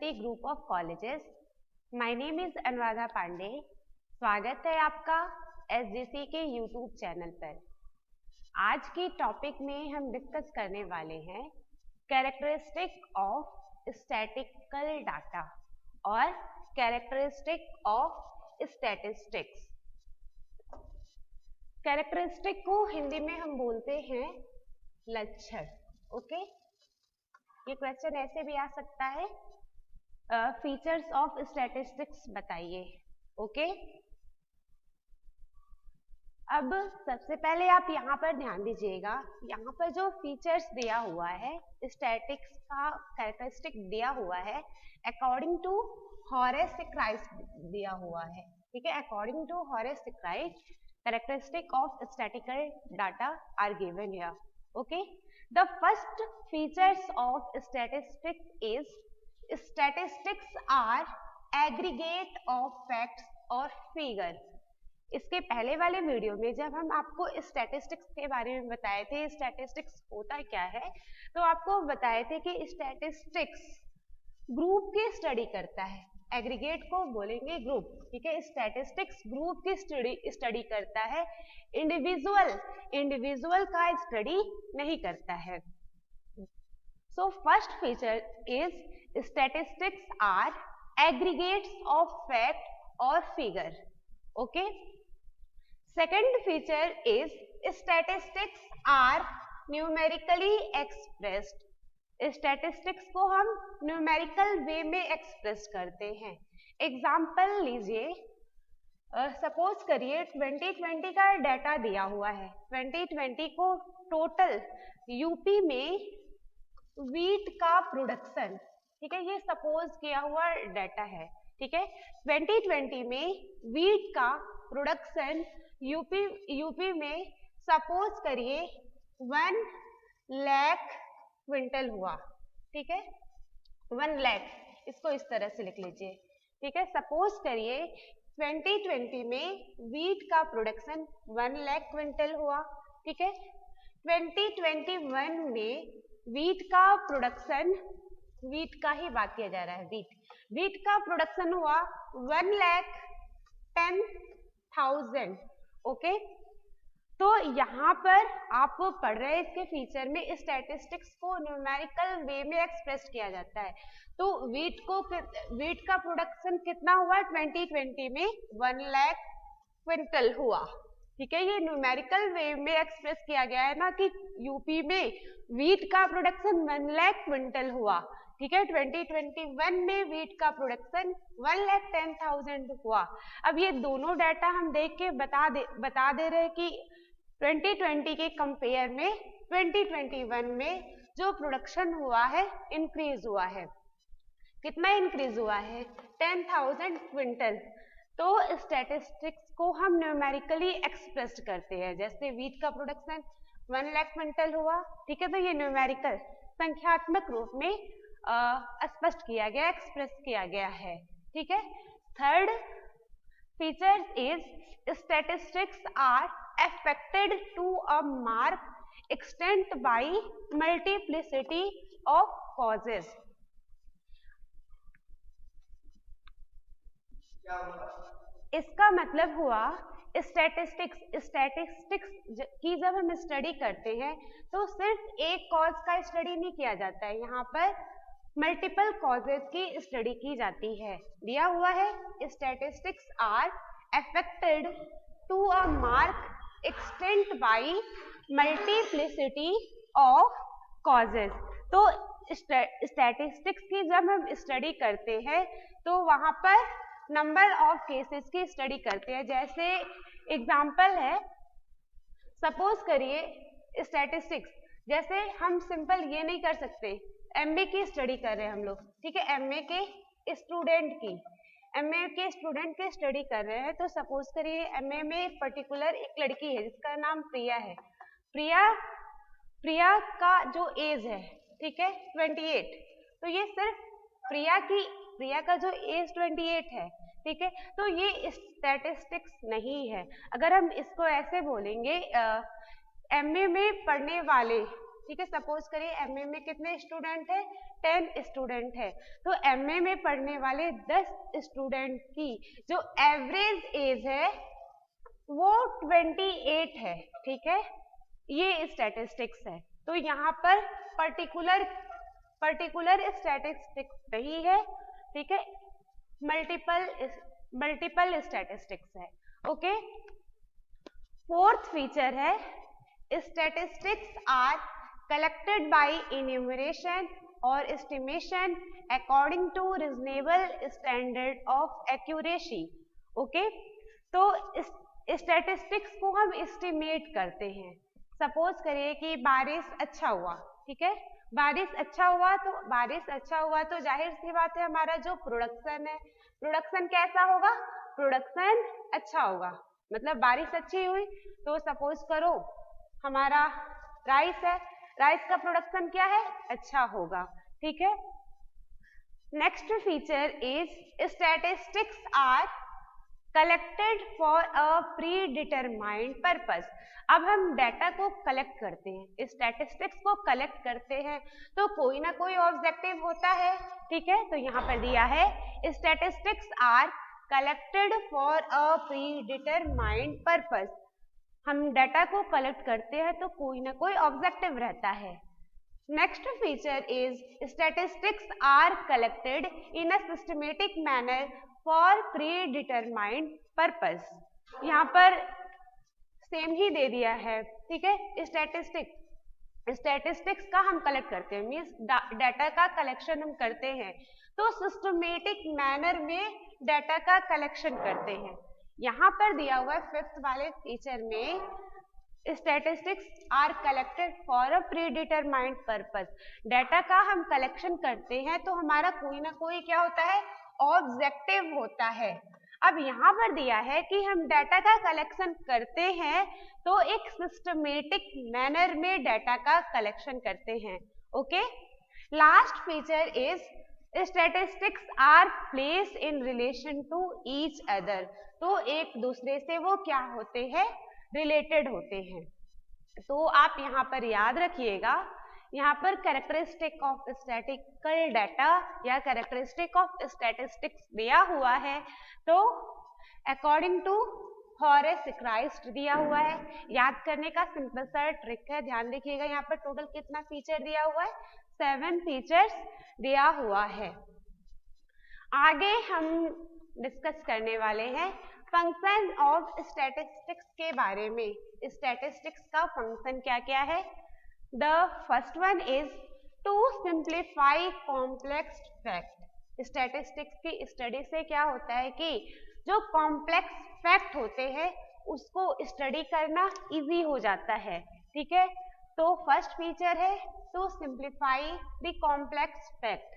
University Group of Colleges. My name is Anuradha Pandey. स्वागत है आपका SGC के YouTube चैनल पर. आज की टॉपिक में हम डिस्कस करने वाले हैं कैरेक्टरिस्टिक ऑफ स्टैटिस्टिकल डाटा और कैरेक्टरिस्टिक ऑफ स्टैटिस्टिक्स. कैरेक्टरिस्टिक को हिंदी में हम बोलते हैं लक्षण. ओके, ये क्वेश्चन ऐसे भी आ सकता है, फीचर्स ऑफ स्टैटिस्टिक्स बताइए. ओके, अब सबसे पहले आप यहाँ पर ध्यान दीजिएगा. यहाँ पर जो फीचर्स दिया हुआ है, स्टैटिक्स का कैरेक्टरिस्टिक दिया हुआ है अकॉर्डिंग टू हॉरेस क्राइस्ट दिया हुआ है. ठीक है, according to Horace Secrist characteristic of statistical data are given here. Okay, the first features of statistics is statistics are aggregate of facts or figure. इसके पहले वाले वीडियो में जब हम आपको स्टैटिस्टिक्स के बारे में बताए थे, स्टैटिस्टिक्स होता क्या है, तो आपको बताए थे कि स्टैटिस्टिक्स ग्रुप की स्टडी करता है. एग्रीगेट को बोलेंगे ग्रुप. ठीक है, स्टैटिस्टिक्स ग्रुप की स्टडी करता है, इंडिविजुअल का स्टडी नहीं करता है. So first feature is statistics are aggregates of fact और figure. Okay, second feature is statistics are numerically expressed. Statistics को हम न्यूमेरिकल वे में एक्सप्रेस करते हैं. एग्जाम्पल लीजिए, सपोज करिए 2020 का डाटा दिया हुआ है. 2020 को टोटल यूपी में वीट का प्रोडक्शन, ठीक है, ये सपोज किया हुआ डाटा है. ठीक है, 2020 में वीट का प्रोडक्शन यूपी में सपोज करिए 1 लाख क्विंटल हुआ. ठीक है, 1 लाख, इसको इस तरह से लिख लीजिए. ठीक है, सपोज करिए 2020 में वीट का प्रोडक्शन 1 लाख क्विंटल हुआ. ठीक है, 2021 में वीट का प्रोडक्शन, वीट का ही बात किया जा रहा है, वीट का प्रोडक्शन हुआ 1,10,000. ओके, तो यहाँ पर आप पढ़ रहे हैं इसके फीचर में स्टैटिस्टिक्स को न्यूमेरिकल वे में एक्सप्रेस किया जाता है. तो वीट का प्रोडक्शन कितना हुआ 2020 में 1 लाख क्विंटल हुआ. ठीक है, ये न्यूमेरिकल वे में एक्सप्रेस किया गया है ना, कि यूपी में वीट का प्रोडक्शन 1 लाख क्विंटल हुआ. ठीक है, 2021 में वीट का प्रोडक्शन 1,10,000 हुआ. अब ये दोनों डाटा हम देख के बता दे रहे हैं कि 2020 के कंपेयर में 2021 में जो प्रोडक्शन हुआ है इंक्रीज हुआ है. कितना इंक्रीज हुआ है? 10,000 क्विंटल. तो स्टैटिस्टिक्स को हम न्यूमेरिकली एक्सप्रेस करते हैं. जैसे वीट का प्रोडक्शन 1 लाख क्विंटल हुआ. ठीक है, तो ये न्यूमेरिकल संख्यात्मक रूप में स्पष्ट किया गया, एक्सप्रेस किया गया है. ठीक है, third feature is statistics are affected to a mark extent by multiplicity of causes. इसका मतलब हुआ स्टैटिस्टिक्स की जब हम स्टडी करते हैं तो सिर्फ एक कॉज का स्टडी नहीं किया जाता है, यहाँ पर मल्टीपल कॉजेज की स्टडी की जाती है. दिया हुआ है statistics are affected to a mark extent by multiplicity of causes. तो स्टैटिस्टिक्स की जब हम स्टडी करते हैं तो वहां पर नंबर ऑफ केसेस की स्टडी करते हैं. जैसे एग्जांपल है, सपोज करिए स्टैटिस्टिक्स, जैसे हम सिंपल ये नहीं कर सकते, एमए की स्टडी कर रहे हैं हम लोग. ठीक है, एमए के स्टूडेंट की स्टडी कर रहे हैं. तो सपोज करिए एमए में एक पर्टिकुलर एक लड़की है जिसका नाम प्रिया है. प्रिया का जो एज है, ठीक है, 28. तो ये सिर्फ प्रिया का जो एज 28 है. ठीक है, तो ये स्टैटिस्टिक्स नहीं है. अगर हम इसको ऐसे बोलेंगे, एमए में पढ़ने वाले ठीक है, सपोज करिए एमए में कितने स्टूडेंट है, 10 स्टूडेंट है, तो एमए में पढ़ने वाले 10 स्टूडेंट की जो एवरेज एज है वो 28 है, ठीक है, ये स्टैटिस्टिक्स है। तो यहाँ पर पर्टिकुलर स्टैटिस्टिक्स नहीं है, ठीक है, मल्टीपल स्टैटिस्टिक्स है। ओके, फोर्थ फीचर है statistics are collected by enumeration और estimation according to reasonable standard of accuracy. Okay, तो स्टैटिस्टिक्स को हम एस्टिमेट करते हैं। सपोज करिए कि बारिश अच्छा हुआ, ठीक है, बारिश अच्छा हुआ तो जाहिर सी बात है हमारा जो प्रोडक्शन है, प्रोडक्शन कैसा होगा, प्रोडक्शन अच्छा होगा, मतलब बारिश अच्छी हुई तो सपोज करो हमारा राइस है, राइस का प्रोडक्शन क्या है, अच्छा होगा, ठीक है। Next feature is statistics are collected for a predetermined purpose. अब हम डाटा को कलेक्ट करते हैं, स्टैटिस्टिक्स को कलेक्ट करते हैं तो कोई ना कोई ऑब्जेक्टिव होता है, ठीक है, तो यहाँ पर दिया है statistics are collected for a predetermined purpose. हम डाटा को कलेक्ट करते हैं तो कोई ना कोई ऑब्जेक्टिव रहता है। Next feature is statistics are collected in a systematic manner for predetermined purpose. यहाँ पर सेम ही दे दिया है, ठीक है, स्टैटिस्टिक्स का हम कलेक्ट करते हैं, मीन्स डाटा का कलेक्शन हम करते हैं, तो सिस्टमेटिक मैनर में डाटा का कलेक्शन करते हैं। यहाँ पर दिया हुआ है फिफ्थ वाले फीचर में statistics are collected for a predetermined purpose. Data का हम कलेक्शन करते हैं तो हमारा कोई ना कोई क्या होता है, ऑब्जेक्टिव होता है। अब यहाँ पर दिया है कि हम डाटा का कलेक्शन करते हैं तो एक सिस्टमेटिक मैनर में डाटा का कलेक्शन करते हैं। Okay, last feature is statistics are place in relation to each other. तो एक दूसरे से वो क्या होते हैं, रिलेटेड होते हैं। तो आप यहाँ पर याद रखिएगा, यहाँ पर कैरेक्टरिस्टिक ऑफ स्टैटिकल डाटा या कैरेक्टरिस्टिक ऑफ स्टैटिस्टिक्स दिया हुआ है, तो अकॉर्डिंग टू हॉरेस क्राइस्ट दिया हुआ है। याद करने का सिंपल सा ट्रिक है, ध्यान रखिएगा, यहाँ पर टोटल कितना फीचर दिया हुआ है, 7 फीचर्स दिया हुआ है। आगे हम डिस्कस करने वाले हैं फंक्शन ऑफ स्टैटिस्टिक्स के बारे में। स्टैटिस्टिक्स का फंक्शन क्या क्या है। The first one is to simplify complex fact. Statistics की स्टडी से क्या होता है कि जो कॉम्प्लेक्स फैक्ट होते हैं उसको स्टडी करना इजी हो जाता है, ठीक है। तो फर्स्ट फीचर है to simplify the complex fact.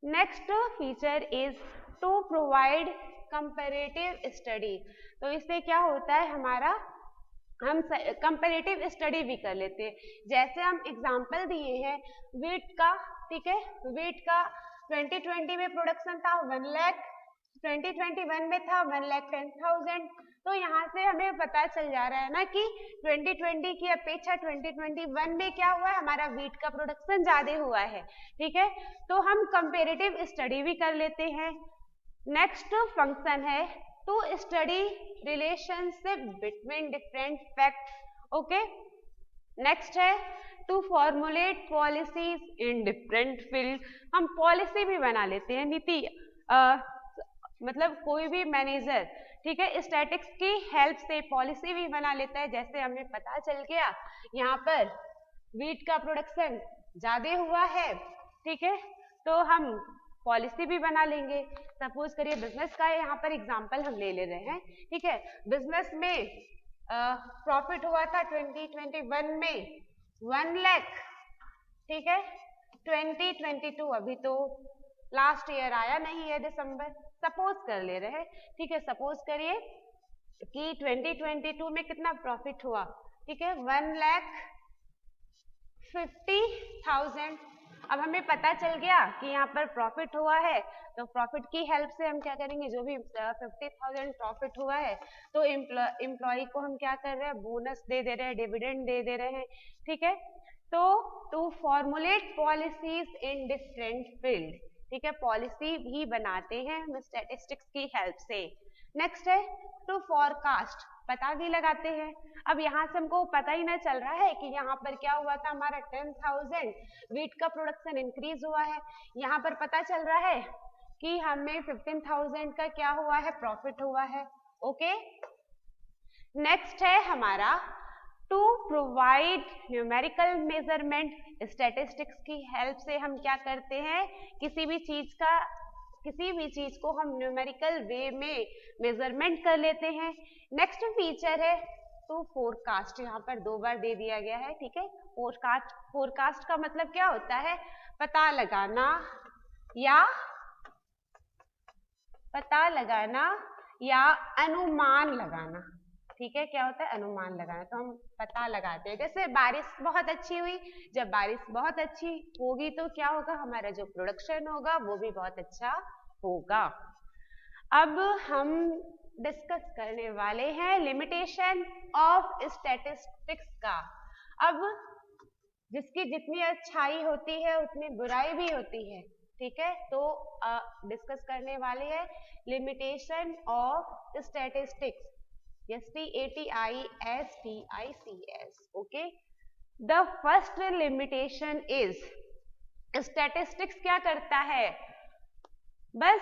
Next feature is to provide comparative study. तो इससे क्या होता है हमारा, हम कंपैरेटिव स्टडी भी कर लेते हैं। जैसे हम एग्जांपल दिए हैं वीट का, ठीक है, वीट का 2020 में प्रोडक्शन था 1 लाख, 2021 में था 1,10,000। तो यहाँ से हमें पता चल जा रहा है ना कि 2020 की अपेक्षा 2021 में क्या हुआ है, हमारा वीट का प्रोडक्शन ज्यादा हुआ है, ठीक है। तो हम कंपैरेटिव स्टडी भी कर लेते हैं। नेक्स्ट फंक्शन है to study relationship between different fact. Okay, next है to formulate policies in different field. हम पॉलिसी भी बना लेते हैं, नीति मतलब कोई भी मैनेजर, ठीक है, स्टैटिक्स की हेल्प से पॉलिसी भी बना लेता है। जैसे हमें पता चल गया यहाँ पर वीट का प्रोडक्शन ज्यादा हुआ है, ठीक है, तो हम पॉलिसी भी बना लेंगे। सपोज करिए बिजनेस का यहाँ पर एग्जांपल हम ले रहे हैं, ठीक है। बिजनेस में प्रॉफिट हुआ था 2021 में 1 लाख, ठीक है। 2022 अभी तो लास्ट ईयर आया नहीं है, दिसंबर, सपोज कर ले रहे हैं, ठीक है। सपोज करिए कि 2022 में कितना प्रॉफिट हुआ, ठीक है, 1,50,000। अब हमें पता चल गया कि यहाँ पर प्रॉफिट हुआ है, तो प्रॉफिट की हेल्प से हम क्या करेंगे, जो भी 50,000 प्रॉफिट हुआ है तो एम्प्लॉय को हम क्या कर रहे हैं, बोनस दे रहे हैं, डिविडेंड दे रहे हैं, ठीक है। तो to formulate policies in different field, ठीक है, पॉलिसी भी बनाते हैं हम स्टैटिस्टिक्स की हेल्प से। नेक्स्ट है टू फॉरकास्ट, पता भी लगाते हैं। अब यहाँ से हमको पता ही ना चल रहा है कि यहाँ पर क्या हुआ था, हमारा 10,000 वीट का प्रोडक्शन इंक्रीज हुआ है, यहाँ पर पता चल रहा है कि हमें 15,000 का क्या हुआ है, प्रॉफिट हुआ है। ओके, नेक्स्ट है हमारा to provide numerical measurement, statistics की हेल्प से हम क्या करते हैं, किसी भी चीज को हम न्यूमेरिकल वे में मेजरमेंट कर लेते हैं। नेक्स्ट फीचर है टू फोरकास्ट, यहाँ पर 2 बार दे दिया गया है, ठीक है। फोरकास्ट का मतलब क्या होता है, पता लगाना या अनुमान लगाना, ठीक है, क्या होता है, अनुमान लगाना। तो हम पता लगाते हैं, जैसे बारिश बहुत अच्छी हुई, जब बारिश बहुत अच्छी होगी तो क्या होगा, हमारा जो प्रोडक्शन होगा वो भी बहुत अच्छा होगा। अब हम डिस्कस करने वाले हैं लिमिटेशन ऑफ स्टैटिस्टिक्स का। अब जिसकी जितनी अच्छाई होती है उतनी बुराई भी होती है, ठीक है, तो डिस्कस करने वाले हैं limitation of statistics, STATISTICS, okay. The first limitation is, statistics क्या करता है, बस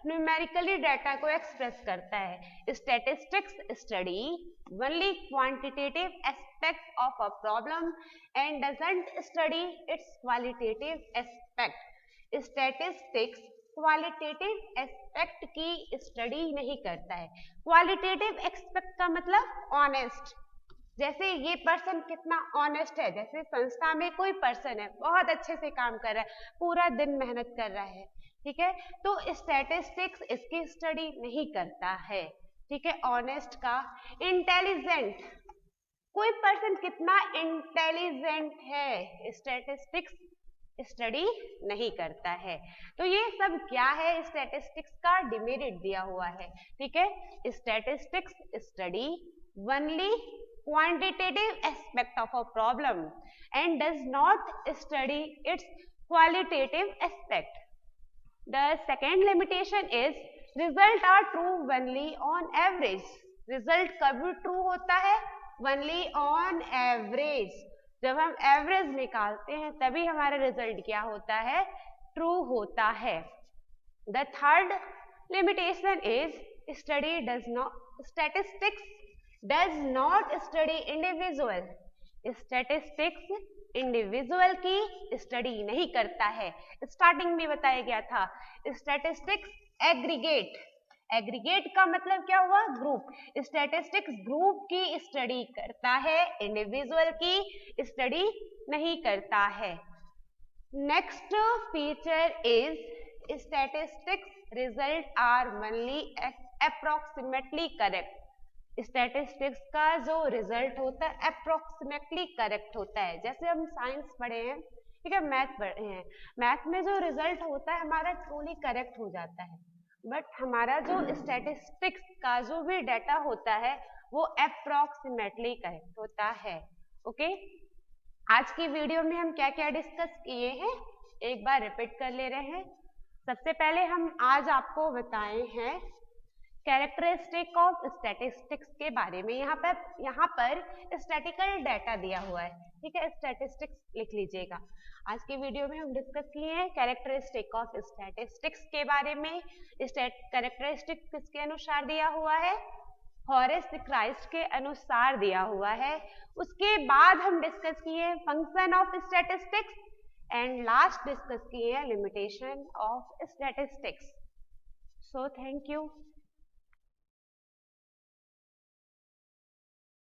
न्यूमेरिकली डाटा को एक्सप्रेस करता है। Statistics study only quantitative aspect of a problem and doesn't study it's qualitative aspect. Statistics qualitative aspect की स्टडी नहीं करता है। क्वालिटेटिव एस्पेक्ट का मतलब ऑनेस्ट, जैसे ये पर्सन कितना ऑनेस्ट है, जैसे संस्था में कोई पर्सन है बहुत अच्छे से काम कर रहा है, पूरा दिन मेहनत कर रहा है, ठीक है, तो स्टैटिस्टिक्स इसकी स्टडी नहीं करता है, ठीक है, ऑनेस्ट का। इंटेलिजेंट, कोई पर्सन कितना इंटेलिजेंट है, स्टैटिस्टिक्स स्टडी नहीं करता है। तो ये सब क्या है, स्टैटिस्टिक्स का डिमेरिट दिया हुआ है, ठीक है। Statistics study only quantitative aspect of a problem and does not study its qualitative aspect. The second limitation is result are true only on average. Result कब true होता है, only on average, जब हम एवरेज निकालते हैं तभी हमारा result क्या होता है, ट्रू होता है। The third limitation is statistics does not study individual. Statistics individual की स्टडी नहीं करता है। स्टार्टिंग में बताया गया था स्टैटिस्टिक्स एग्रीगेट, एग्रीगेट का मतलब क्या हुआ, ग्रुप। स्टैटिस्टिक्स ग्रुप की स्टडी करता है, इंडिविजुअल की स्टडी नहीं करता है। Next feature is statistics result are only approximately correct. Statistics का जो रिजल्ट होता है अप्रोक्सीमेटली करेक्ट होता है। जैसे हम साइंस पढ़े हैं, ठीक है, मैथ पढ़े हैं, मैथ में जो रिजल्ट होता है हमारा ट्रूली करेक्ट हो जाता है, बट हमारा जो स्टैटिस्टिक्स का जो भी डाटा होता है वो अप्रोक्सीमेटली करेक्ट होता है। ओके, आज की वीडियो में हम क्या क्या डिस्कस किए हैं एक बार रिपीट कर ले रहे हैं। सबसे पहले हम आज आपको बताए हैं कैरेक्टरिस्टिक ऑफ स्टैटिस्टिक्स के बारे में। यहाँ पर स्टैटिकल डाटा दिया हुआ है, ठीक है, स्टैटिस्टिक्स लिख लीजिएगा। आज की वीडियो में हम डिस्कस किए हैं कैरेक्टरिस्टिक ऑफ स्टैटिस्टिक्स के बारे में। कैरेक्टरिस्टिक किसके अनुसार दिया हुआ है, हॉरेस क्राइस्ट के अनुसार दिया हुआ है। उसके बाद हम डिस्कस किए function of statistics and last discuss किए limitation of statistics. So thank you.